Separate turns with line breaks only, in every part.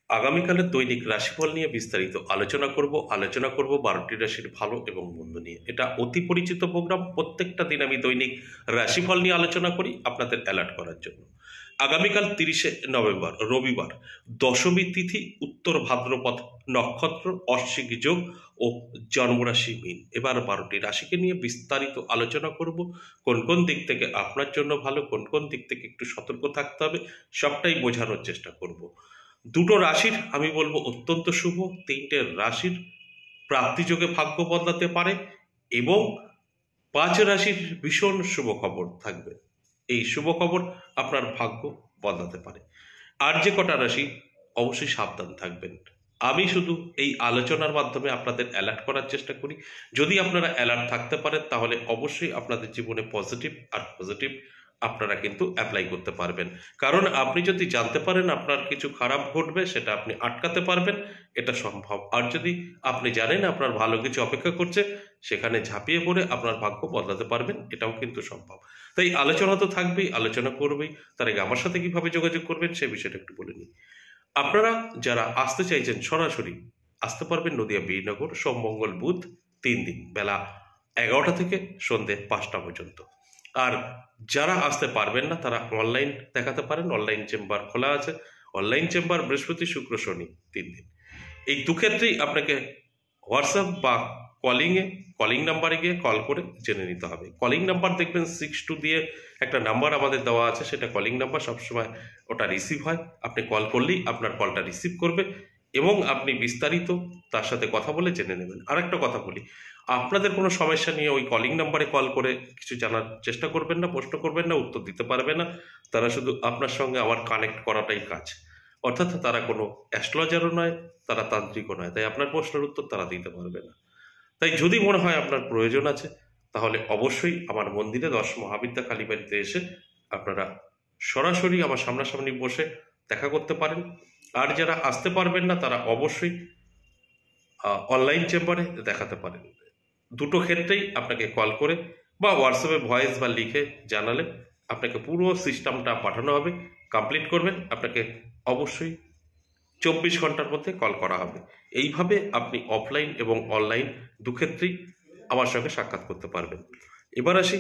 আগামীকালের দৈনিক রাশিফল নিয়ে বিস্তারিত আলোচনা করব 12টি রাশির ভালো এবং মন্দ নিয়ে। এটা অতি পরিচিত প্রোগ্রাম। প্রত্যেকটা দিন আমি দৈনিক রাশিফল নিয়ে আলোচনা করি আপনাদের অ্যালার্ট করার জন্য। আগামীকাল 30শে নভেম্বর রবিবার, দশমী তিথি, উত্তর ভাদ্রপদ নক্ষত্র, অশ্বিক যোগ ও জন্মরাশি মীন। এবার 12টি রাশিকে নিয়ে বিস্তারিত আলোচনা করব। কোন কোন দিক থেকে আপনার জন্য ভালো, কোন কোন দিক থেকে একটু সতর্ক থাকতে হবে, সবটাই বোঝানোর চেষ্টা করব। দুটো রাশির আমি বলবো অত্যন্ত শুভ। তিনটে রাশির প্রাপ্তিযোগে ভাগ্য বদলাতে পারে এবং 5 রাশির ভীষণ শুভ খবর থাকবে। এই শুভ খবর আপনার ভাগ্য বদলাতে পারে। আর যে কটা রাশি অবশ্যই সাবধান থাকবেন। আমি শুধু এই আলোচনার মাধ্যমে আপনাদের অ্যালার্ট করার চেষ্টা করি। যদি আপনারা অ্যালার্ট থাকতে পারেন তাহলে অবশ্যই আপনাদের জীবনে পজিটিভ আপনারা কিন্তু অ্যাপ্লাই করতে পারবেন। কারণ আপনি যদি জানতে পারেন আপনার কিছু খারাপ ঘটবে, সেটা আপনি আটকাতে পারবেন, এটা সম্ভব। আর যদি আপনি জানেন আপনার ভালো কিছু অপেক্ষা করছে, সেখানে ঝাঁপিয়ে পড়ে আপনার ভাগ্য বদলাতে পারবেন, এটাও কিন্তু সম্ভব। তাই আলোচনা তো থাকবেই, আলোচনা করবেই। তার আগে আমার সাথে কিভাবে যোগাযোগ করবেন সে বিষয়টা একটু বলে নিই। আপনারা যারা আসতে চাইছেন সরাসরি আসতে পারবেন নদিয়া বীরনগর, সোম মঙ্গল বুধ 3 দিন, বেলা 11টা থেকে সন্ধ্যে 5টা পর্যন্ত। আর যারা আসতে পারবেন না তারা অনলাইন দেখাতে পারেন। অনলাইন চেম্বার খোলা আছে। অনলাইন চেম্বার বৃহস্পতি শুক্র শনি 3 দিন। এই দুক্ষেত্রেই আপনাকে হোয়াটসঅ্যাপ বা কলিং নাম্বারে গিয়ে কল করে জেনে নিতে হবে। কলিং নাম্বার দেখবেন 62 দিয়ে একটা নাম্বার আমাদের দেওয়া আছে, সেটা কলিং নাম্বার। সবসময় ওটা রিসিভ হয়। আপনি কল করলেই আপনার কলটা রিসিভ করবে এবং আপনি বিস্তারিত তার সাথে কথা বলে জেনে নেবেন। আরেকটা কথা বলি, আপনাদের কোনো সমস্যা নিয়ে ওই কলিং নাম্বারে কল করে কিছু জানার চেষ্টা করবেন না, প্রশ্ন করবেন না, উত্তর দিতে পারবে না। তারা শুধু আপনার সঙ্গে আমার কানেক্ট করাটাই কাজ। অর্থাৎ তারা কোনো অ্যাস্ট্রোলজারও নয়, তারা তান্ত্রিকও নয়, তাই আপনার প্রশ্নের উত্তর তারা দিতে পারবে না। তাই যদি মনে হয় আপনার প্রয়োজন আছে তাহলে অবশ্যই আমার মন্দিরে 10 মহাবিদ্যা কালীবাড়িতে এসে আপনারা সরাসরি আমার সামনাসামনি বসে দেখা করতে পারেন। আর যারা আসতে পারবেন না তারা অবশ্যই অনলাইন চেম্বারে দেখাতে পারেন। দুটো ক্ষেত্রেই আপনাকে কল করে বা হোয়াটসঅ্যাপে ভয়েস বা লিখে জানালে আপনাকে পুরো সিস্টেমটা পাঠানো হবে। কমপ্লিট করবেন, আপনাকে অবশ্যই 24 ঘন্টার মধ্যে কল করা হবে। এইভাবে আপনি অফলাইন এবং অনলাইন দুক্ষেত্রেই আমার সঙ্গে সাক্ষাৎ করতে পারবেন। এবার আসি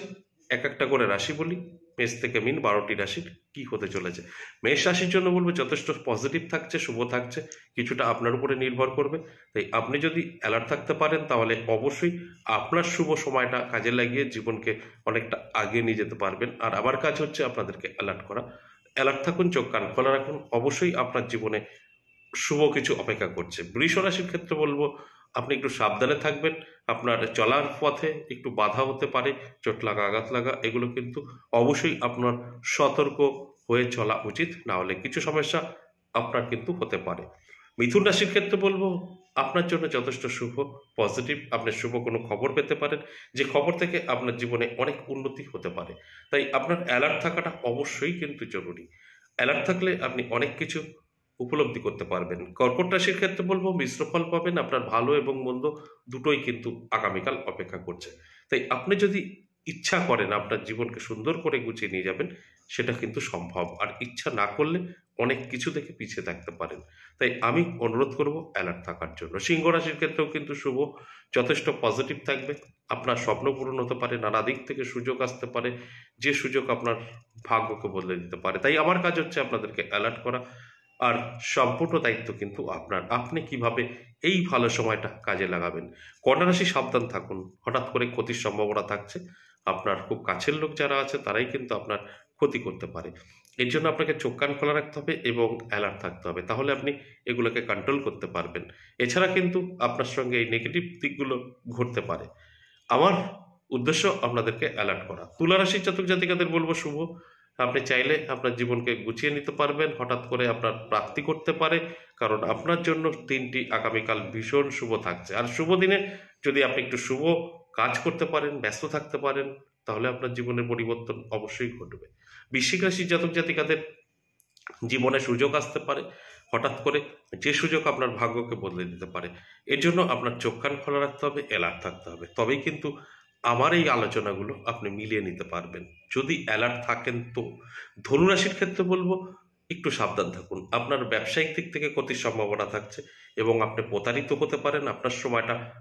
এক একটা করে রাশি বলি। মেষ থেকে মিন 12টি রাশির কি হতে চলেছে। মেষ রাশির জন্য বলবো যথেষ্ট পজিটিভ থাকছে, শুভ থাকছে, কিছুটা আপনার উপরে নির্ভর করবে। তাই আপনি যদি অ্যালার্ট থাকতে পারেন তাহলে অবশ্যই আপনার শুভ সময়টা কাজে লাগিয়ে জীবনকে অনেকটা আগে নিয়ে যেতে পারবেন। আর আমার কাজ হচ্ছে আপনাদেরকে অ্যালার্ট করা। অ্যালার্ট থাকুন, চোখ কান খোলা রাখুন, অবশ্যই আপনার জীবনে শুভ কিছু অপেক্ষা করছে। বৃষ রাশির ক্ষেত্রে বলবো আপনি একটু সাবধানে থাকবেন। আপনার চলার পথে একটু বাধা হতে পারে, চোট লাগা, আঘাত লাগা, এগুলো কিন্তু অবশ্যই আপনার সতর্ক হয়ে চলা উচিত, না হলে কিছু সমস্যা আপনার কিন্তু হতে পারে। মিথুন রাশির ক্ষেত্রে বলবো আপনার জন্য যথেষ্ট শুভ, পজিটিভ। আপনি শুভ কোনো খবর পেতে পারেন, যে খবর থেকে আপনার জীবনে অনেক উন্নতি হতে পারে। তাই আপনার অ্যালার্ট থাকাটা অবশ্যই কিন্তু জরুরি। অ্যালার্ট থাকলে আপনি অনেক কিছু উপলব্ধি করতে পারবেন। কর্কট রাশির ক্ষেত্রে বলবো মিশ্র ফল পাবেন। আপনার ভালো এবং মন্দ দুটোই কিন্তু আগামীকাল অপেক্ষা করছে। তাই আপনি যদি ইচ্ছা করেন আপনার জীবনকে সুন্দর করে গুছিয়ে নিয়ে যাবেন, সেটা কিন্তু সম্ভব। আর ইচ্ছা না করলে অনেক কিছু থেকে পিছিয়ে থাকতে পারেন। তাই আমি অনুরোধ করব অ্যালার্ট থাকার জন্য। সিংহ রাশির ক্ষেত্রেও কিন্তু শুভ, যথেষ্ট পজিটিভ থাকবে। আপনার স্বপ্ন পূরণ হতে পারে, নানা দিক থেকে সুযোগ আসতে পারে, যে সুযোগ আপনার ভাগ্যকে বদলে দিতে পারে। তাই আমার কাজ হচ্ছে আপনাদেরকে অ্যালার্ট করা। আর সম্পূর্ণ দায়িত্ব কিন্তু আপনার। আপনি কিভাবে এই ভালো সময়টা কাজে লাগাবেন। কন্যা রাশি সাবধান থাকুন, হঠাৎ করে ক্ষতির সম্ভাবনা থাকছে। আপনার খুব কাছের লোক যারা আছে তারাই কিন্তু আপনার ক্ষতি করতে পারে। এর জন্য আপনাকে চোখ কান খোলা রাখতে হবে এবং অ্যালার্ট থাকতে হবে, তাহলে আপনি এগুলোকে কন্ট্রোল করতে পারবেন। এছাড়া কিন্তু আপনার সঙ্গে এই নেগেটিভ দিকগুলো ঘটতে পারে। আমার উদ্দেশ্য আপনাদেরকে অ্যালার্ট করা। তুলা রাশির জাতক জাতিকাদের বলবো শুভ। আপনি চাইলে আপনার জীবনকে গুছিয়ে নিতে পারবেন, হঠাৎ করে আপনার প্রাপ্তি করতে পারে। কারণ আপনার জন্য দিনটি আগামীকাল ভীষণ শুভ থাকছে। আর শুভ দিনে যদি আপনি একটু শুভ কাজ করতে পারেন, ব্যস্ত থাকতে পারেন, তাহলে আপনার জীবনের পরিবর্তন অবশ্যই ঘটবে। বৃশ্চিক রাশির জাতক জাতিকাদের জীবনে সুযোগ আসতে পারে হঠাৎ করে, যে সুযোগ আপনার ভাগ্যকে বদলে দিতে পারে। এর জন্য আপনার চোখ কান খোলা রাখতে হবে, অ্যালার্ট থাকতে হবে, তবেই কিন্তু আমার এই আলোচনাগুলো আপনি মিলিয়ে নিতে পারবেন, যদি অ্যালার্ট থাকেন তো। ধনুরাশির ক্ষেত্রে বলবো একটু সাবধান থাকুন। আপনার ব্যবসায়িক দিক থেকে ক্ষতির সম্ভাবনা থাকছে এবং আপনি প্রতারিত হতে পারেন। আপনার সময়টা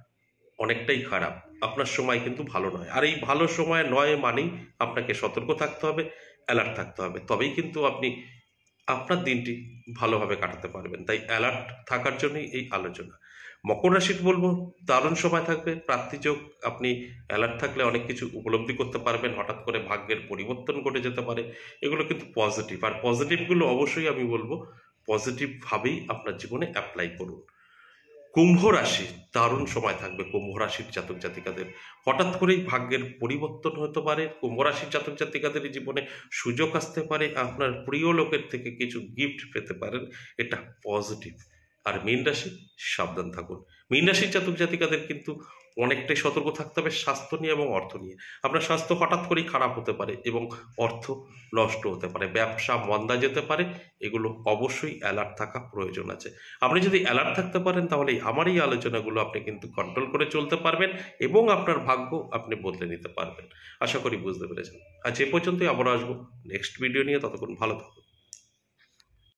অনেকটাই খারাপ, আপনার সময় কিন্তু ভালো নয়। আর এই ভালো সময় নয় মানেই আপনাকে সতর্ক থাকতে হবে, অ্যালার্ট থাকতে হবে, তবেই কিন্তু আপনি আপনার দিনটি ভালোভাবে কাটাতে পারবেন। তাই অ্যালার্ট থাকার জন্যই এই আলোচনা। মকর রাশির বলবো দারুণ সময় থাকবে, প্রাপ্তিযোগ। আপনি অ্যালার্ট থাকলে অনেক কিছু উপলব্ধি করতে পারবেন, হঠাৎ করে ভাগ্যের পরিবর্তন ঘটে যেতে পারে। এগুলো কিন্তু পজিটিভ, আর পজিটিভগুলো অবশ্যই আমি বলবো পজিটিভভাবেই আপনার জীবনে অ্যাপ্লাই করুন। কুম্ভ রাশি, দারুণ সময় থাকবে কুম্ভ রাশির জাতক জাতিকাদের। হঠাৎ করেই ভাগ্যের পরিবর্তন হতে পারে। কুম্ভ রাশির জাতক জাতিকাদের জীবনে সুযোগ আসতে পারে, আপনার প্রিয় লোকের থেকে কিছু গিফট পেতে পারেন, এটা পজিটিভ। আর মীন রাশি, সাবধান থাকুন। মীন রাশির জাতক জাতিকাদের কিন্তু অনেকটাই সতর্ক থাকতে হবে স্বাস্থ্য নিয়ে এবং অর্থ নিয়ে। আপনার স্বাস্থ্য হঠাৎ করেই খারাপ হতে পারে এবং অর্থ নষ্ট হতে পারে, ব্যবসা মন্দা যেতে পারে। এগুলো অবশ্যই অ্যালার্ট থাকা প্রয়োজন আছে। আপনি যদি অ্যালার্ট থাকতে পারেন তাহলে আমার এই আলোচনাগুলো আপনি কিন্তু কন্ট্রোল করে চলতে পারবেন এবং আপনার ভাগ্য আপনি বদলে নিতে পারবেন। আশা করি বুঝতে পেরেছেন। আজ এ পর্যন্তই, আবার আসবো নেক্সট ভিডিও নিয়ে। ততক্ষণ ভালো থাকুন।